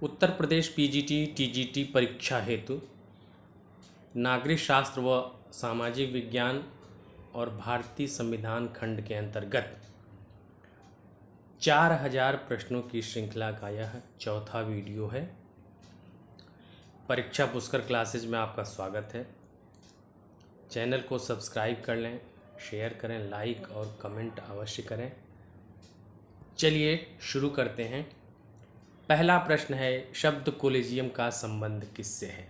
Uttar Pradesh PGT TGT परीक्षा हेतु नागरिक शास्त्र व सामाजिक विज्ञान और भारतीय संविधान खंड के अंतर्गत 4000 प्रश्नों की श्रृंखला का यह चौथा वीडियो है। परीक्षा पुष्कर क्लासेज में आपका स्वागत है। चैनल को सब्सक्राइब कर लें, शेयर करें, लाइक और कमेंट अवश्य करें। चलिए शुरू करते हैं। पहला प्रश्न है, शब्द कोलेजियम का संबंध किससे है?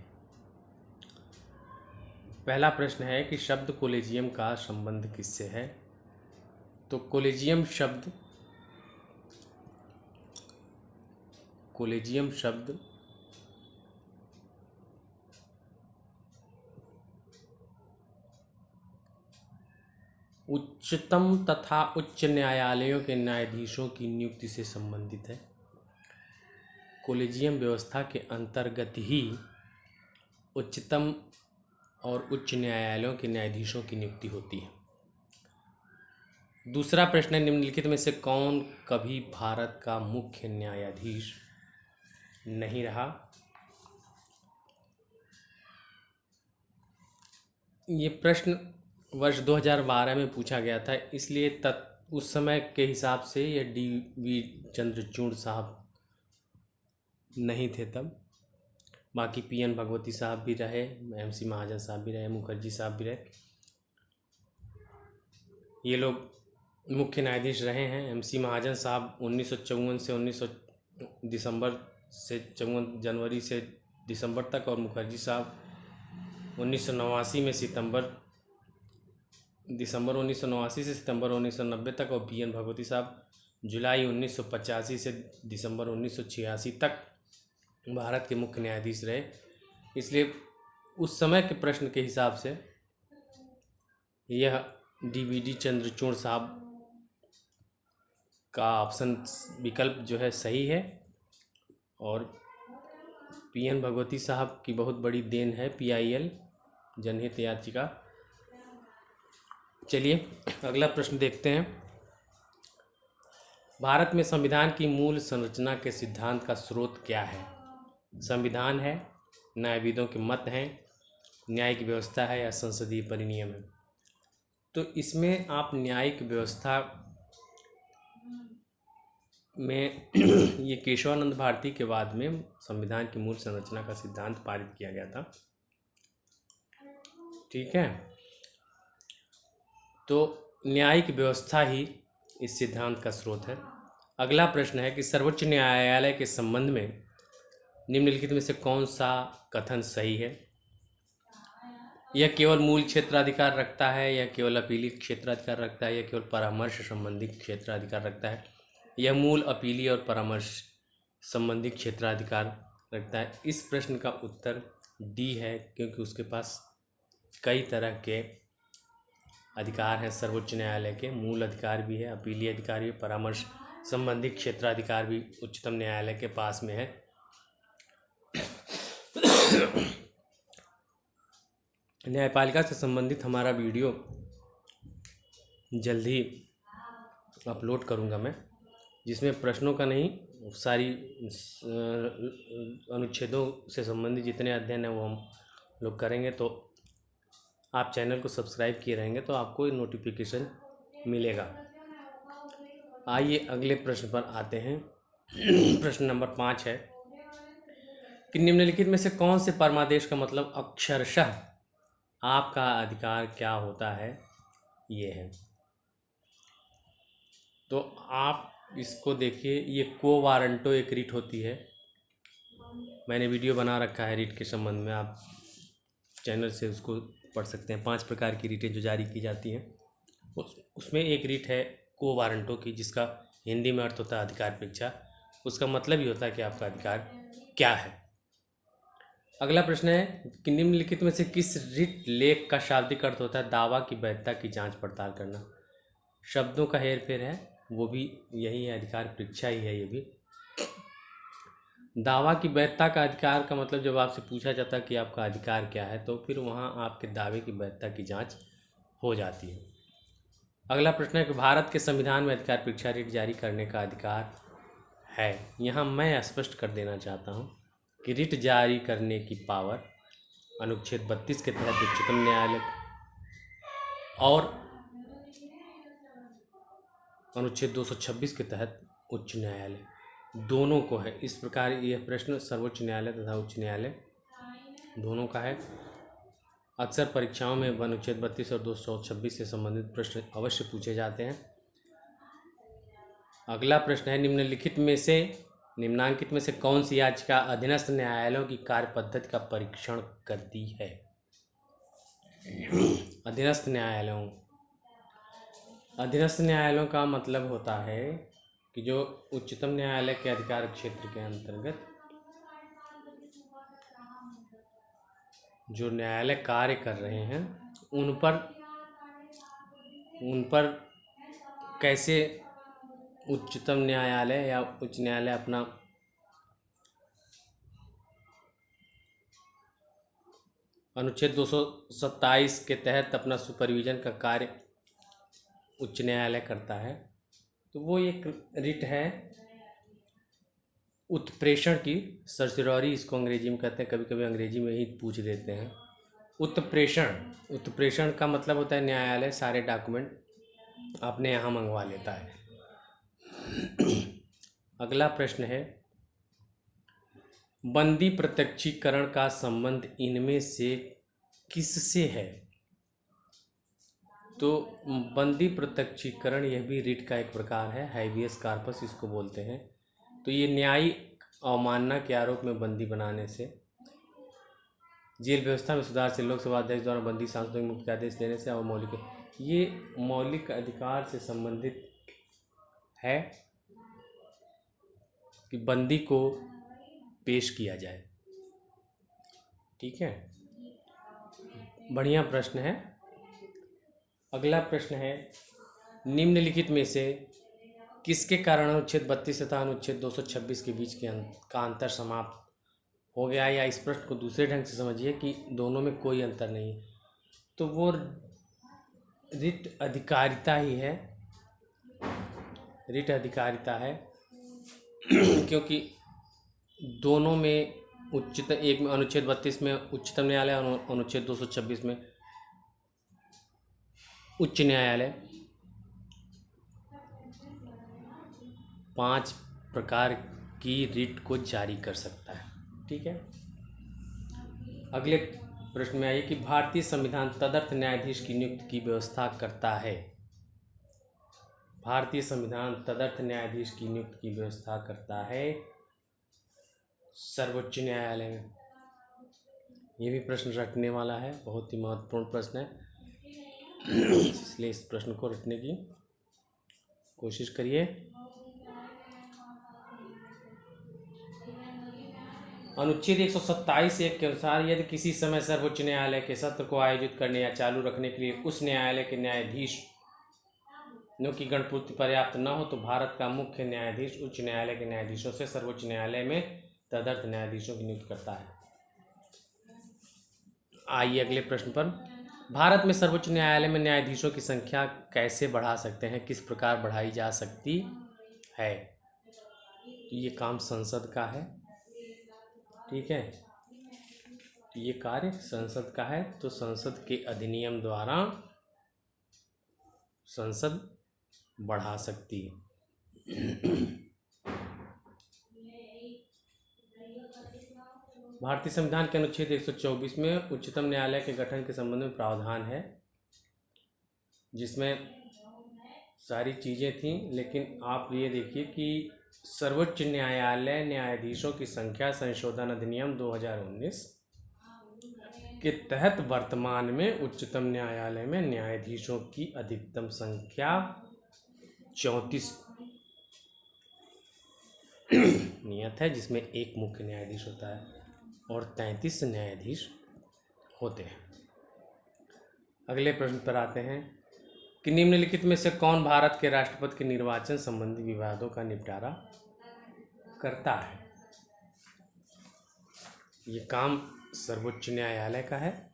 पहला प्रश्न है कि शब्द कोलेजियम का संबंध किससे है? तो कोलेजियम शब्द उच्चतम तथा उच्च न्यायालयों के न्यायाधीशों की नियुक्ति से संबंधित है। कोलेजियम व्यवस्था के अंतर्गत ही उच्चतम और उच्च न्यायालयों के न्यायाधीशों की नियुक्ति होती है। दूसरा प्रश्न है, निम्नलिखित में से कौन कभी भारत का मुख्य न्यायाधीश नहीं रहा? ये प्रश्न वर्ष 2012 में पूछा गया था, इसलिए उस समय के हिसाब से ये डी.वी. चंद्रचूड़ साहब नहीं थे तब। बाकी पी.एन. भगवती साहब भी रहे, एम.सी. महाजन साहब भी रहे, मुखर्जी साहब भी रहे। ये लोग मुख्य न्यायाधीश रहे हैं। एम.सी. महाजन साहब 1954 से 54 जनवरी से दिसंबर तक, और मुखर्जी साहब 1989 में दिसंबर 1989 से सितंबर 1990 तक, और पी.एन. भगवती साहब जुलाई 1985 से दिसंबर 1986 तक भारत के मुख्य न्यायाधीश रहे। इसलिए उस समय के प्रश्न के हिसाब से यह डी.वी. चंद्रचूड़ साहब का ऑप्शन विकल्प जो है सही है। और पी.एन. भगवती साहब की बहुत बड़ी देन है PIL जनहित याचिका। चलिए अगला प्रश्न देखते हैं। भारत में संविधान की मूल संरचना के सिद्धांत का स्रोत क्या है? संविधान है, न्यायविदों के मत हैं, न्यायिक व्यवस्था है या संसदीय परिनियम है? तो इसमें आप न्यायिक व्यवस्था में ये केशवानंद भारती के बाद में संविधान की मूल संरचना का सिद्धांत पारित किया गया था। ठीक है, तो न्यायिक व्यवस्था ही इस सिद्धांत का स्रोत है। अगला प्रश्न है कि सर्वोच्च न्यायालय के संबंध में निम्नलिखित में से कौन सा कथन सही है? यह केवल मूल क्षेत्राधिकार रखता है, यह केवल अपीली क्षेत्राधिकार रखता है, यह केवल परामर्श संबंधी क्षेत्राधिकार रखता है? यह मूल, अपीली और परामर्श संबंधी क्षेत्राधिकार रखता है। इस प्रश्न का उत्तर डी है, क्योंकि उसके पास कई तरह के अधिकार हैं। सर्वोच्च न्यायालय के मूल अधिकार भी है, अपीली अधिकार भी, परामर्श संबंधी क्षेत्राधिकार भी उच्चतम न्यायालय के पास में है। न्यायपालिका से संबंधित हमारा वीडियो जल्द ही अपलोड करूंगा मैं, जिसमें प्रश्नों का नहीं, सारी अनुच्छेदों से संबंधित जितने अध्ययन हैं वो हम लोग करेंगे। तो आप चैनल को सब्सक्राइब किए रहेंगे तो आपको नोटिफिकेशन मिलेगा। आइए अगले प्रश्न पर आते हैं। प्रश्न नंबर 5 है कि निम्नलिखित में से कौन से परमादेश का मतलब अक्षरशः आपका अधिकार क्या होता है? ये है। तो आप इसको देखिए, ये को वारंटो एक रीट होती है। मैंने वीडियो बना रखा है रीट के संबंध में, आप चैनल से उसको पढ़ सकते हैं। 5 प्रकार की रीटें जो जारी की जाती हैं, उसमें एक रीट है को वारंटो की, जिसका हिंदी में अर्थ होता है अधिकारपेक्षा। उसका मतलब ही होता है कि आपका अधिकार क्या है। अगला प्रश्न है कि निम्नलिखित में से किस रीट लेख का शाब्दिक अर्थ होता है दावा की वैधता की जांच पड़ताल करना? शब्दों का हेरफेर है, वो भी यही है, अधिकार परीक्षा ही है ये भी। दावा की वैधता का अधिकार का मतलब जब आपसे पूछा जाता है कि आपका अधिकार क्या है, तो फिर वहाँ आपके दावे की वैधता की जांच हो जाती है। अगला प्रश्न है कि भारत के संविधान में अधिकार परीक्षा रीट जारी करने का अधिकार है। यहाँ मैं स्पष्ट कर देना चाहता हूँ कि रिट जारी करने की पावर अनुच्छेद 32 के तहत उच्चतम न्यायालय और अनुच्छेद 226 के तहत उच्च न्यायालय दोनों को है। इस प्रकार यह प्रश्न सर्वोच्च न्यायालय तथा उच्च न्यायालय दोनों का है। अक्सर परीक्षाओं में अनुच्छेद 32 और 226 से संबंधित प्रश्न अवश्य पूछे जाते हैं। अगला प्रश्न है, निम्नांकित में से कौन सी याचिका अधीनस्थ न्यायालयों की कार्य पद्धति का परीक्षण करती है? अधीनस्थ न्यायालयों का मतलब होता है कि जो उच्चतम न्यायालय के अधिकार क्षेत्र के अंतर्गत जो न्यायालय कार्य कर रहे हैं उन पर कैसे उच्चतम न्यायालय या उच्च न्यायालय अपना अनुच्छेद 227 के तहत अपना सुपरविजन का कार्य उच्च न्यायालय करता है। तो वो एक रिट है उत्प्रेषण की, सर्सरी इसको अंग्रेजी में कहते हैं, कभी कभी अंग्रेजी में ही पूछ देते हैं। उत्प्रेषण का मतलब होता है न्यायालय सारे डॉक्यूमेंट अपने यहाँ मंगवा लेता है। अगला प्रश्न है, बंदी प्रत्यक्षीकरण का संबंध इनमें से किससे है? तो बंदी प्रत्यक्षीकरण यह भी रिट का एक प्रकार है, हैबियस कार्पस इसको बोलते हैं। तो ये न्यायिक अवमानना के आरोप में बंदी बनाने से, जेल व्यवस्था में सुधार से, लोकसभा अध्यक्ष द्वारा बंदी सांसदों को मुक्ति आदेश देने से और ये मौलिक अधिकार से संबंधित है कि बंदी को पेश किया जाए। ठीक है, बढ़िया प्रश्न है। अगला प्रश्न है, निम्नलिखित में से किसके कारण अनुच्छेद 32 तथा अनुच्छेद 226 के बीच का अंतर समाप्त हो गया? या इस प्रश्न को दूसरे ढंग से समझिए कि दोनों में कोई अंतर नहीं है। तो वो रिट अधिकारिता ही है, रिट अधिकारिता है क्योंकि दोनों में एक में अनुच्छेद 32 में उच्चतम न्यायालय और अनुच्छेद 226 में उच्च न्यायालय 5 प्रकार की रिट को जारी कर सकता है। ठीक है, अगले प्रश्न में आइए कि भारतीय संविधान तदर्थ न्यायाधीश की नियुक्ति की व्यवस्था करता है। भारतीय संविधान तदर्थ न्यायाधीश की नियुक्ति की व्यवस्था करता है सर्वोच्च न्यायालय में। ये भी प्रश्न रटने वाला है, बहुत ही महत्वपूर्ण प्रश्न है, इसलिए इस प्रश्न को रटने की कोशिश करिए। अनुच्छेद 127(1) के अनुसार यदि किसी समय सर्वोच्च न्यायालय के सत्र को आयोजित करने या चालू रखने के लिए उस न्यायालय के न्यायाधीशों की गणपूर्ति पर्याप्त न हो तो भारत का मुख्य न्यायाधीश उच्च न्यायालय के न्यायाधीशों से सर्वोच्च न्यायालय में तदर्थ न्यायाधीशों की नियुक्ति करता है। आइए अगले प्रश्न पर, भारत में सर्वोच्च न्यायालय में न्यायाधीशों की संख्या कैसे बढ़ा सकते हैं, किस प्रकार बढ़ाई जा सकती है? तो ये काम संसद का है। ठीक है, ये कार्य संसद का है, तो संसद के अधिनियम द्वारा संसद बढ़ा सकती है। भारतीय संविधान के अनुच्छेद 124 में उच्चतम न्यायालय के गठन के संबंध में प्रावधान है, जिसमें सारी चीज़ें थीं, लेकिन आप ये देखिए कि सर्वोच्च न्यायालय न्यायाधीशों की संख्या संशोधन अधिनियम 2019 के तहत वर्तमान में उच्चतम न्यायालय में न्यायाधीशों की अधिकतम संख्या 34 नियत है, जिसमें एक मुख्य न्यायाधीश होता है और 33 न्यायाधीश होते हैं। अगले प्रश्न पर आते हैं कि निम्नलिखित में से कौन भारत के राष्ट्रपति के निर्वाचन संबंधी विवादों का निपटारा करता है? ये काम सर्वोच्च न्यायालय का है,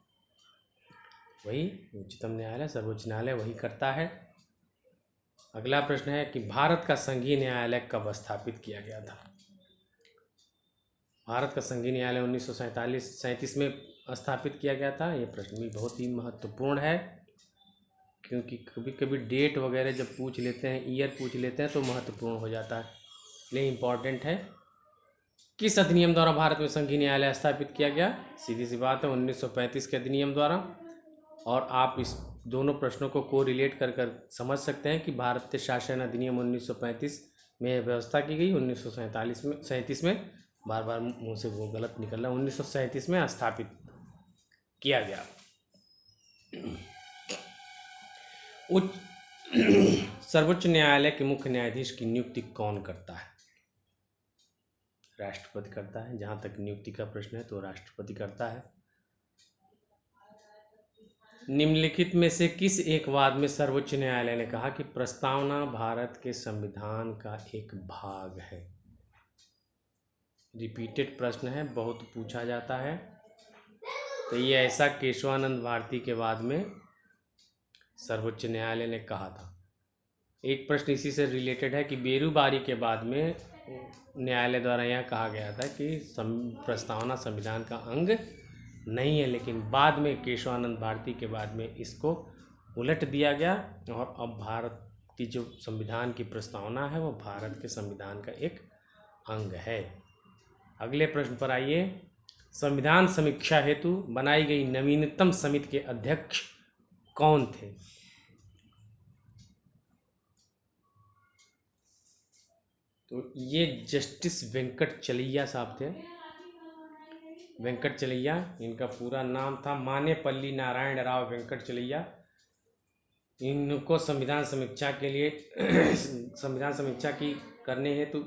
वही उच्चतम न्यायालय सर्वोच्च न्यायालय वही करता है। अगला प्रश्न है कि भारत का संघीय न्यायालय कब स्थापित किया गया था। भारत का संघीय न्यायालय 1937 में स्थापित किया गया था। ये प्रश्न भी बहुत ही महत्वपूर्ण है, क्योंकि कभी कभी डेट वगैरह जब पूछ लेते हैं, ईयर पूछ लेते हैं, तो महत्वपूर्ण हो जाता है, इसलिए इम्पॉर्टेंट है। किस अधिनियम द्वारा भारत में संघीय न्यायालय स्थापित किया गया? सीधी सी बात है, 1935 के अधिनियम द्वारा। और आप इस दोनों प्रश्नों को रिलेट कर कर समझ सकते हैं कि भारतीय शासन अधिनियम 1935 में व्यवस्था की गई। 1937 में बार बार मुँह से वो गलत निकल रहा है, 1937 में स्थापित किया गया। सर्वोच्च न्यायालय के मुख्य न्यायाधीश की नियुक्ति कौन करता है? राष्ट्रपति करता है। जहाँ तक नियुक्ति का प्रश्न है तो राष्ट्रपति करता है। निम्नलिखित में से किस एक वाद में सर्वोच्च न्यायालय ने कहा कि प्रस्तावना भारत के संविधान का एक भाग है? रिपीटेड प्रश्न है, बहुत पूछा जाता है। तो ये ऐसा केशवानंद भारती के वाद में सर्वोच्च न्यायालय ने कहा था। एक प्रश्न इसी से रिलेटेड है कि बेरूबारी के बाद में न्यायालय द्वारा यह कहा गया था कि प्रस्तावना संविधान का अंग नहीं है, लेकिन बाद में केशवानंद भारती के बाद में इसको उलट दिया गया और अब भारत की जो संविधान की प्रस्तावना है वो भारत के संविधान का एक अंग है। अगले प्रश्न पर आइए। संविधान समीक्षा हेतु बनाई गई नवीनतम समिति के अध्यक्ष कौन थे? तो ये जस्टिस वेंकटचलैया साहब थे। वेंकटचलैया, इनका पूरा नाम था मानेपल्ली नारायण राव वेंकटचलैया। इनको संविधान समीक्षा के लिए संविधान समीक्षा की करने हेतु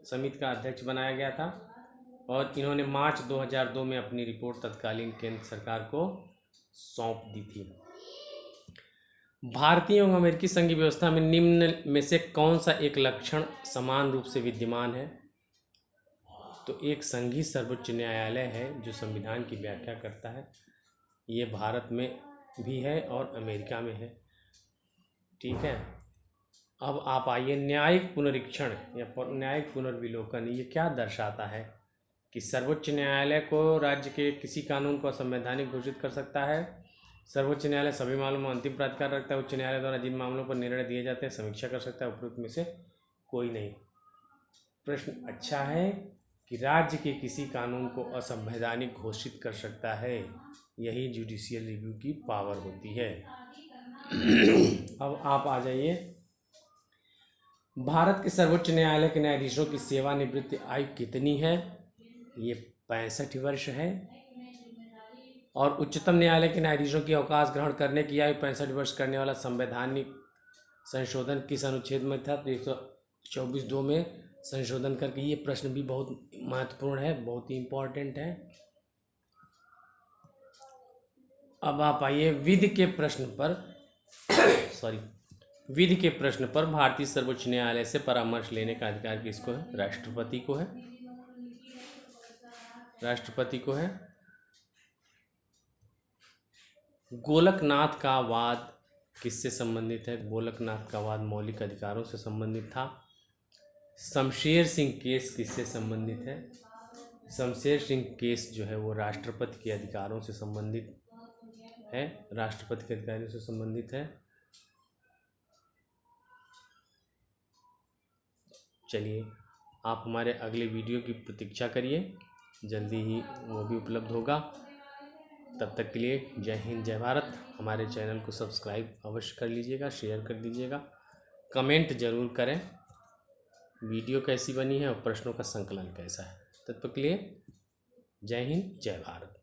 समिति का अध्यक्ष बनाया गया था और इन्होंने मार्च 2002 में अपनी रिपोर्ट तत्कालीन केंद्र सरकार को सौंप दी थी। भारतीय एवं अमेरिकी संघीय व्यवस्था में निम्न में से कौन सा एक लक्षण समान रूप से विद्यमान है? तो एक संघीय सर्वोच्च न्यायालय है जो संविधान की व्याख्या करता है। ये भारत में भी है और अमेरिका में है। ठीक है, अब आप आइए न्यायिक पुनरीक्षण या न्यायिक पुनर्विलोकन। ये क्या दर्शाता है कि सर्वोच्च न्यायालय को राज्य के किसी कानून को असंवैधानिक घोषित कर सकता है। सर्वोच्च न्यायालय सभी मामलों में अंतिम प्राधिकार रखता है। उच्च न्यायालय द्वारा जिन मामलों पर निर्णय दिए जाते हैं समीक्षा कर सकता है, उपरोक्त में से कोई नहीं। प्रश्न अच्छा है कि राज्य के किसी कानून को असंवैधानिक घोषित कर सकता है, यही जुडिशियल रिव्यू की पावर होती है। अब आप आ जाइए। भारत के सर्वोच्च न्यायालय के न्यायाधीशों की सेवानिवृत्ति आयु कितनी है? ये 65 वर्ष है। और उच्चतम न्यायालय के न्यायाधीशों की अवकाश ग्रहण करने की आयु 65 वर्ष करने वाला संवैधानिक संशोधन किस अनुच्छेद में था? तो 124(2) में संशोधन करके। ये प्रश्न भी बहुत महत्वपूर्ण है, बहुत ही इम्पोर्टेंट है। अब आप आइए विधि के प्रश्न पर विधि के प्रश्न पर भारतीय सर्वोच्च न्यायालय से परामर्श लेने का अधिकार किसको है? राष्ट्रपति को है। राष्ट्रपति को है। गोलकनाथ का वाद किससे संबंधित है? गोलकनाथ का वाद मौलिक अधिकारों से संबंधित था। शमशेर सिंह केस किससे संबंधित है? शमशेर सिंह केस जो है वो राष्ट्रपति के अधिकारों से संबंधित है। राष्ट्रपति के अधिकारों से संबंधित है। चलिए, आप हमारे अगले वीडियो की प्रतीक्षा करिए, जल्दी ही वो भी उपलब्ध होगा। तब तक के लिए जय हिंद, जय भारत। हमारे चैनल को सब्सक्राइब अवश्य कर लीजिएगा, शेयर कर दीजिएगा, कमेंट ज़रूर करें वीडियो कैसी बनी है और प्रश्नों का संकलन कैसा है। तब तक के लिए जय हिंद, जय भारत।